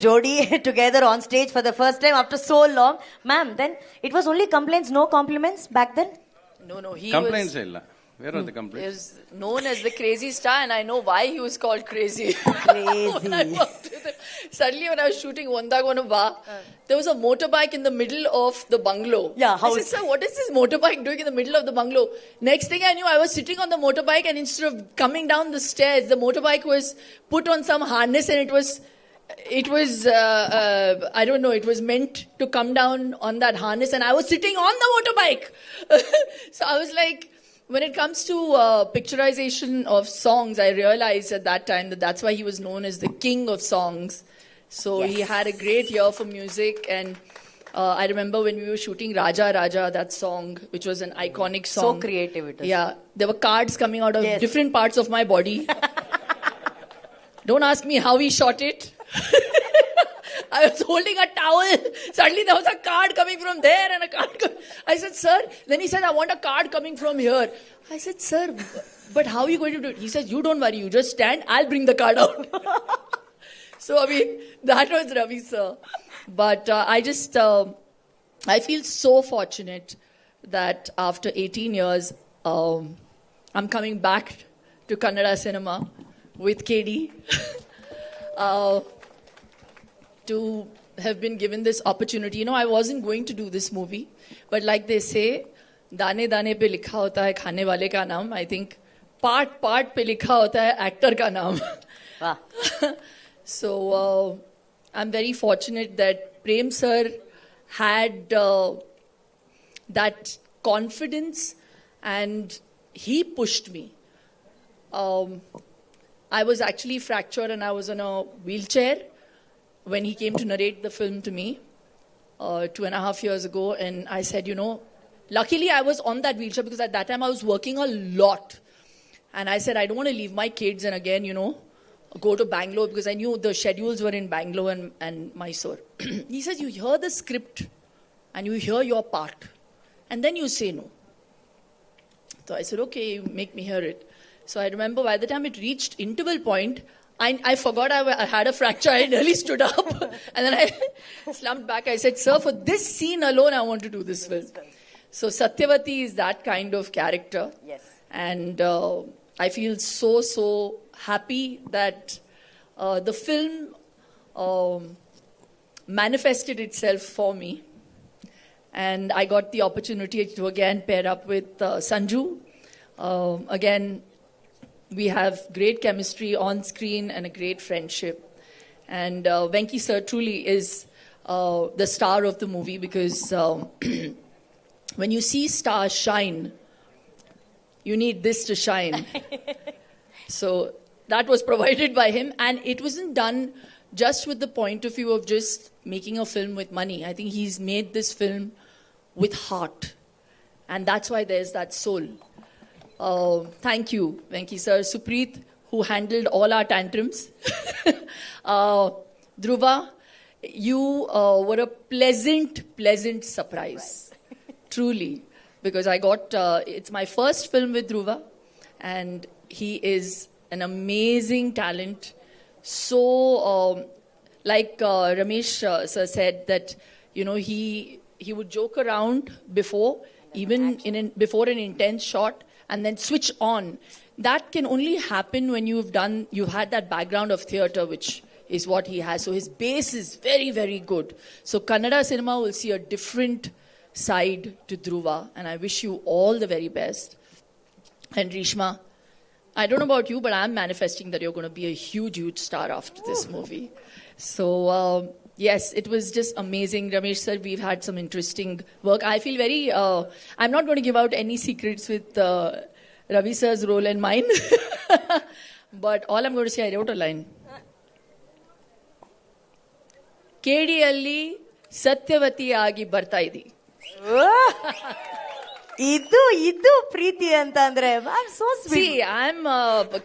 Jodi together on stage for the first time after so long. Ma'am, then it was only complaints, no compliments back then? No, he Complaints was, ಇಲ್ಲ. Where are the he complaints? was known as the crazy star, and I know why he was called crazy. Crazy. When I worked with him, suddenly when I was shooting Vondagonu Ba, there was a motorbike in the middle of the bungalow. Yeah, I said, sir, what is this motorbike doing in the middle of the bungalow? Next thing I knew, I was sitting on the motorbike, and instead of coming down the stairs, the motorbike was put on some harness, and it was I don't know, it was meant to come down on that harness, and I was sitting on the motorbike. So I was like, when it comes to picturization of songs, I realized at that time that that's why he was known as the king of songs. So he had a great ear for music, and I remember when we were shooting Raja Raja, that song, which was an iconic So song. creative it was. Yeah, there were cards coming out of Yes. different parts of my body. Don't ask me how he shot it. I was holding a towel. Suddenly there was a card coming from there and a card I said, sir. Then he said, I want a card coming from here. I said, sir, but how are you going to do it? He says, you don't worry. You just stand. I'll bring the card out. So, I mean, that was Ravi, sir. But I feel so fortunate that after 18 years, I'm coming back to Kannada cinema with KD. To have been given this opportunity. You know, I wasn't going to do this movie, but like they say, दाने दाने पे लिखा होता है खाने वाले का नाम. I think part पे लिखा होता है actor का नाम. Wow. So I'm very fortunate that Prem sir had that confidence, and he pushed me. I was actually fractured, and I was on a wheelchair when he came to narrate the film to me 2.5 years ago. And I said, you know, luckily I was on that wheelchair because at that time I was working a lot. And I said, I don't want to leave my kids and again, you know, go to Bangalore, because I knew the schedules were in Bangalore and Mysore. He says, you hear the script and you hear your part and then you say no. So I said, okay, you make me hear it. So I remember by the time it reached interval point, I forgot I had a fracture. I nearly stood up. And then I slumped back. I said, sir, for this scene alone, I want to do this film. So Satyavati is that kind of character. Yes. And I feel so happy that the film manifested itself for me. And I got the opportunity to again pair up with Sanju. Again, we have great chemistry on screen and a great friendship. And Venki sir truly is the star of the movie, because when you see stars shine, you need this to shine. So that was provided by him. And it wasn't done just with the point of view of just making a film with money. I think he's made this film with heart. And that's why there's that soul. Thank you, Venki sir. Supreet, who handled all our tantrums. Dhruva, you were a pleasant surprise. Truly. Because I got, it's my first film with Dhruva, and he is an amazing talent. So, like Ramesh sir said, that, you know, he would joke around before, even before an intense shot, and then switch on. That can only happen when you've had that background of theatre, which is what he has. So his base is very, very good. So Kannada cinema will see a different side to Dhruva, and I wish you all the very best. And Rishma, I don't know about you, but I'm manifesting that you're going to be a huge star after this movie. So, yes, it was just amazing. Ramesh sir, we've had some interesting work. I feel very, I'm not going to give out any secrets with Ravi sir's role and mine. But all I'm going to say, I wrote a line. KD-alli Satyavati agi barta idi. ಇದು ಪ್ರೀತಿ ಅಂತ ಅಂದ್ರೆ so sweet. See, I'm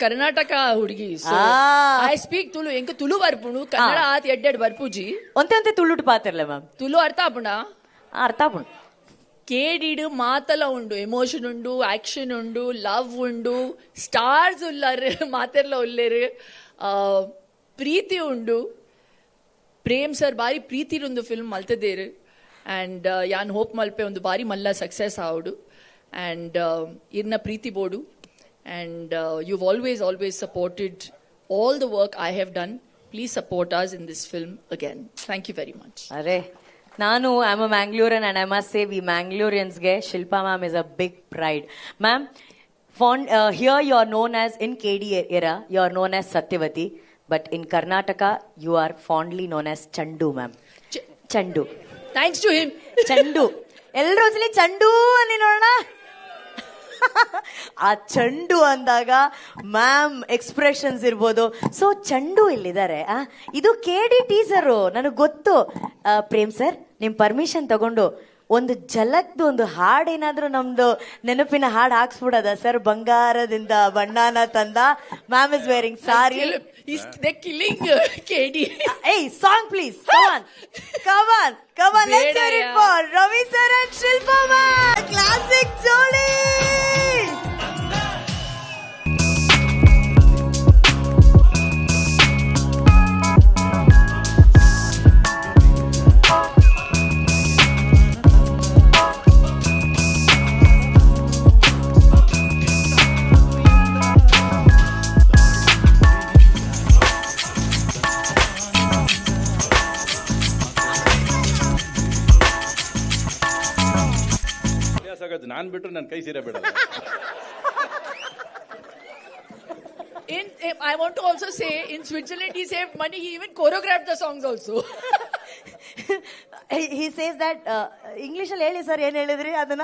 Karnataka hudgi. So I speak Tulu. Enka Tulu varpunu. Kannada aat edded varpuji. ಒಂತೆ ತುಳುಟು ಪಾತಿರ್ಲೆ ma'am. Tulu artha apuna. ಅರ್ಥ ಆಗ್ಬಿಡು. కేడీడు మాతల ఉండు, emotion ఉండు, action ఉండు, love ఉండు, స్టార్స్ ఉల్లారు మాతెర్లో ఉల్లేరు, ప్రీతి ఉండు. ಪ್ರೇಮ್ ಸರ್ ಬಾರಿ ಪ್ರೀತಿರೊಂದು ಫಿಲ್ಮ್ ಮಲ್ತದೇರು ಆ್ಯಂಡ್ ಯಾನ್ ಹೋಪ್ ಮಲ್ಪೆ ಒಂದು ಬಾರಿ ಮಲ್ಲ ಸಕ್ಸಸ್ ಆವಡು ಆ್ಯಂಡ್ ಇರ್ನ ಪ್ರೀತಿ ಬೋಡು and you've always supported all the work I have done. Please support us in this film again. Thank you very much. ಅರೆ ನಾನು I am a Mangalorean and I must say we ಮ್ಯಾಂಗ್ಳೂರಿಯನ್ಸ್ಗೆ Shilpa ma'am is a big pride ma'am here you are known as in KD era you are known as Satyavati but in Karnataka you are fondly known as Chandu ma'am ಚಂಡು Thanks to him. ಚಂಡು ಎಲ್ಲರೂ ಒಂದ್ಸಲಿ ಚಂಡು ಅಲ್ಲಿ ನೋಡೋಣ ಆ ಚಂಡು ಅಂದಾಗ ಮ್ಯಾಮ್ ಎಕ್ಸ್ಪ್ರೆಷನ್ಸ್ ಇರ್ಬೋದು ಸೊ ಚಂಡು ಇಲ್ಲಿದ್ದಾರೆ ಇದು KD ಟೀಸರು ನನಗೆ ಗೊತ್ತು ಪ್ರೇಮ್ ಸರ್ ನಿಮ್ ಪರ್ಮಿಷನ್ ತಗೊಂಡು ಒಂದು ಜಲಕ್ದು ಒಂದು ಹಾಡು ಏನಾದ್ರೂ ನಮ್ದು ನೆನಪಿನ ಹಾಡು ಹಾಕ್ಸ್ಬಿಡದ ಸರ್ ಬಂಗಾರದಿಂದ ಬಣ್ಣನ ತಂದ ma'am is varying sorry They're killing KD. ಏಯ್ song please come on let's hear it for Ravi sir and Shilpa ma'am classic jodi ನಾನು ಬಿಟ್ರು ನನ್ನ ಕೈ ಸೀರೆ ಬಿಡಲ್ಲ. I want to also say, in Switzerland, he saved money. He even choreographed the songs also. he says that English ಅಲ್ಲಿ ಹೇಳಿ sir ಏನ್ ಹೇಳಿದ್ರಿ ಅದನ್ನ